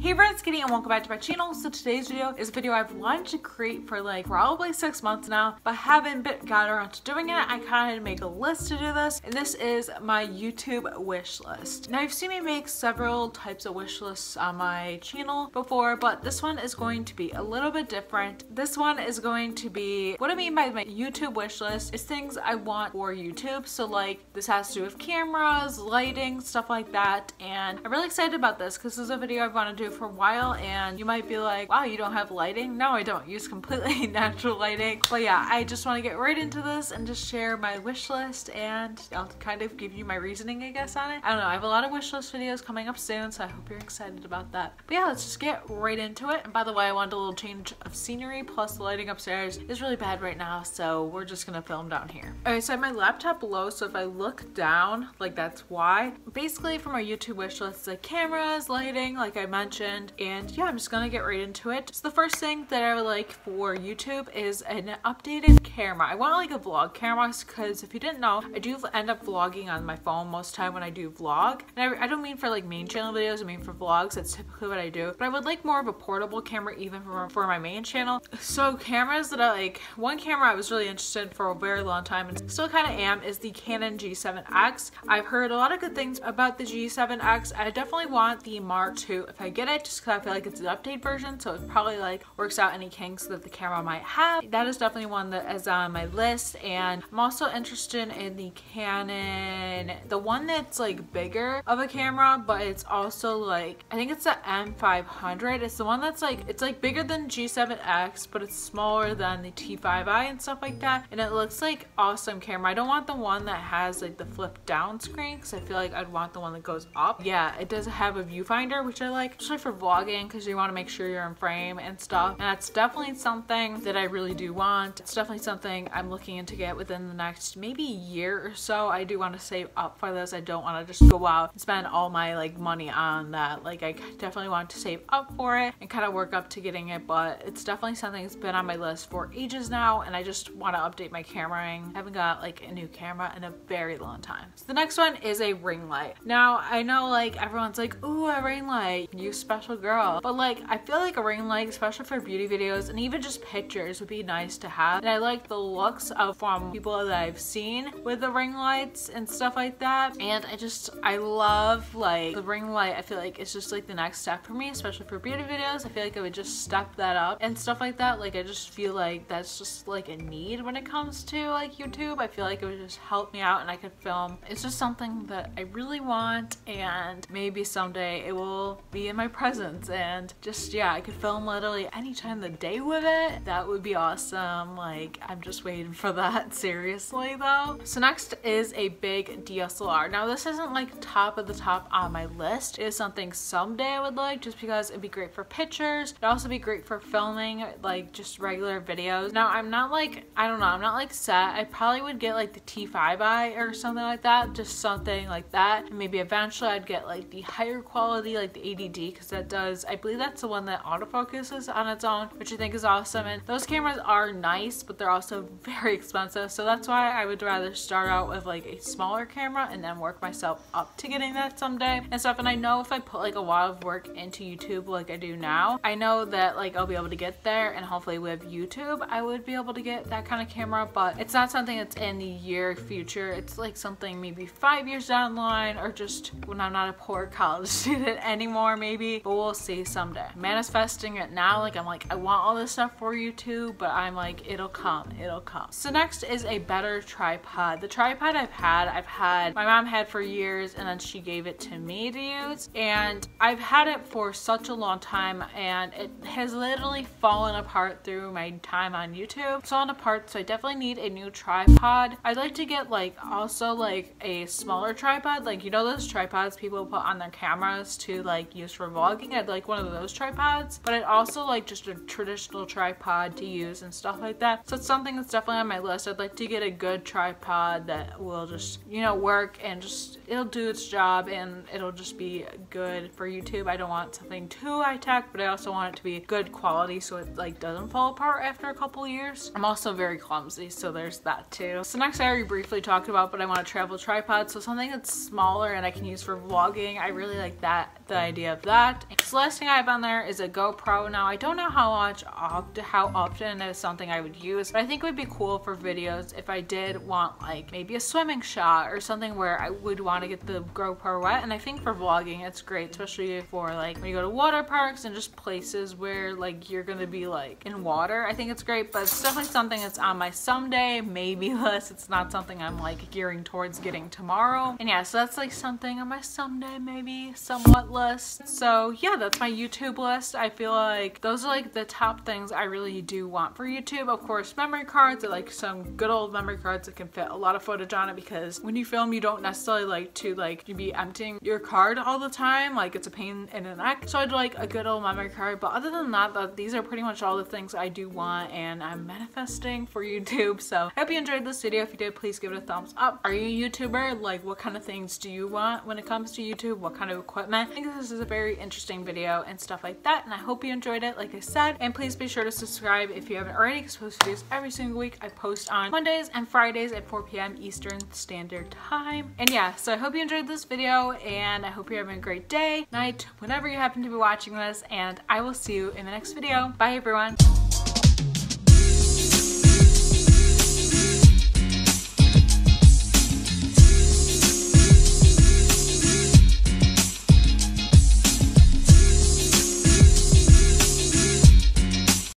Hey everyone, it's Katie and welcome back to my channel. So today's video is a video I've wanted to create for like probably 6 months now, but haven't got around to doing it. I kind of had to make a list to do this, and this is my YouTube wish list. Now you've seen me make several types of wish lists on my channel before, but this one is going to be a little bit different. This one is going to be, what I mean by my YouTube wish list is things I want for YouTube. So like this has to do with cameras, lighting, stuff like that, and I'm really excited about this because this is a video I've wanted to do for a while. And you might be like, wow, you don't have lighting? No, I don't. Use completely natural lighting. But yeah, I just want to get right into this and just share my wish list, and I'll kind of give you my reasoning, I guess, on it. I don't know, I have a lot of wish list videos coming up soon, so I hope you're excited about that. But yeah, let's just get right into it. And by the way, I wanted a little change of scenery, plus the lighting upstairs is really bad right now, so we're just gonna film down here. Okay, so I have my laptop below, so if I look down, like that's why. Basically for my YouTube wish list, it's like cameras, lighting, like I mentioned, and yeah, I'm just gonna get right into it. So the first thing that I would like for YouTube is an updated camera. I want like a vlog camera, because if you didn't know, I do end up vlogging on my phone most time when I do vlog. And I don't mean for like main channel videos, I mean for vlogs. That's typically what I do. But I would like more of a portable camera even for my main channel. So cameras that I like, one camera I was really interested in for a very long time and still kind of am is the Canon G7X. I've heard a lot of good things about the G7X. I definitely want the Mark II if I get it, just because I feel like it's an update version, so it probably like works out any kinks that the camera might have. That is definitely one that is on my list. And I'm also interested in the Canon, the one that's like bigger of a camera, but it's also like, I think it's the M500. It's the one that's like, it's like bigger than G7X, but it's smaller than the T5i and stuff like that. And it looks like awesome camera. I don't want the one that has like the flip down screen, because I feel like I'd want the one that goes up. Yeah, it does have a viewfinder, which I like, especially for vlogging, because you want to make sure you're in frame and stuff. And that's definitely something that I really do want. It's definitely something I'm looking to get within the next maybe year or so. I do want to save up for this. I don't want to just go out and spend all my like money on that. Like I definitely want to save up for it and kind of work up to getting it, but it's definitely something that's been on my list for ages now, and I just want to update my cameraing. I haven't got like a new camera in a very long time. So the next one is a ring light. Now I know like everyone's like, ooh, a ring light, you special girl, but like I feel like a ring light, especially for beauty videos and even just pictures, would be nice to have. And I like the looks of from people that I've seen with the ring lights and stuff like that. And I love like the ring light. I feel like it's just like the next step for me, especially for beauty videos. I feel like I would just step that up and stuff like that. Like I just feel like that's just like a need when it comes to like YouTube. I feel like it would just help me out and I could film. It's just something that I really want, and maybe someday it will be in my presence, and just yeah, I could film literally any time of the day with it. That would be awesome. Like I'm just waiting for that, seriously though. So next is a big DSLR. Now this isn't like top of the top on my list. It is something someday I would like, just because it'd be great for pictures. It'd also be great for filming like just regular videos. Now I'm not like, I don't know, I'm not like set. I probably would get like the T5i or something like that, just something like that. And maybe eventually I'd get like the higher quality, like the ADD, because that does, I believe that's the one that autofocuses on its own, which I think is awesome. And those cameras are nice, but they're also very expensive. So that's why I would rather start out with like a smaller camera and then work myself up to getting that someday and stuff. And I know if I put like a lot of work into YouTube like I do now, I know that like I'll be able to get there, and hopefully with YouTube I would be able to get that kind of camera. But it's not something that's in the near future. It's like something maybe 5 years down the line, or just when I'm not a poor college student anymore maybe, but we'll see someday. Manifesting it now, like I'm like, I want all this stuff for YouTube, but I'm like, it'll come, it'll come. So next is a better tripod. The tripod I've had, my mom had for years, and then she gave it to me to use, and I've had it for such a long time, and it has literally fallen apart through my time on YouTube. It's fallen apart, so I definitely need a new tripod. I'd like to get like also like a smaller tripod, like you know those tripods people put on their cameras to like use for vlogging. I'd like one of those tripods, but I'd also like just a traditional tripod to use and stuff like that. So it's something that's definitely on my list. I'd like to get a good tripod that will just, you know, work and just, it'll do its job and it'll just be good for YouTube. I don't want something too high tech, but I also want it to be good quality so it like doesn't fall apart after a couple years. I'm also very clumsy, so there's that too. So next I already briefly talked about, but I want a travel tripod, so something that's smaller and I can use for vlogging. I really like that, the idea of that. So the last thing I have on there is a GoPro. Now I don't know how often it is something I would use, but I think it would be cool for videos if I did want like maybe a swimming shot or something where I would want to get the GoPro wet. And I think for vlogging it's great, especially for like when you go to water parks and just places where like you're gonna be like in water. I think it's great, but it's definitely something that's on my someday maybe list. It's not something I'm like gearing towards getting tomorrow. And yeah, so that's like something on my someday maybe somewhat list. So yeah, that's my YouTube list. I feel like those are like the top things I really do want for YouTube. Of course, memory cards are like some good old memory cards that can fit a lot of footage on it, because when you film you don't necessarily like to you be emptying your card all the time, like it's a pain in the neck. So I'd like a good old memory card, but other than that, these are pretty much all the things I do want and I'm manifesting for YouTube. So I hope you enjoyed this video. If you did, please give it a thumbs up. Are you a YouTuber? Like, what kind of things do you want when it comes to YouTube? What kind of equipment? I think this is a very interesting video and stuff like that, and I hope you enjoyed it like I said. And please be sure to subscribe if you haven't already, because I post videos every single week. I post on Mondays and Fridays at 4 p.m. Eastern Standard Time. And yeah, so I hope you enjoyed this video, and I hope you're having a great day, night, whenever you happen to be watching this, and I will see you in the next video. Bye everyone.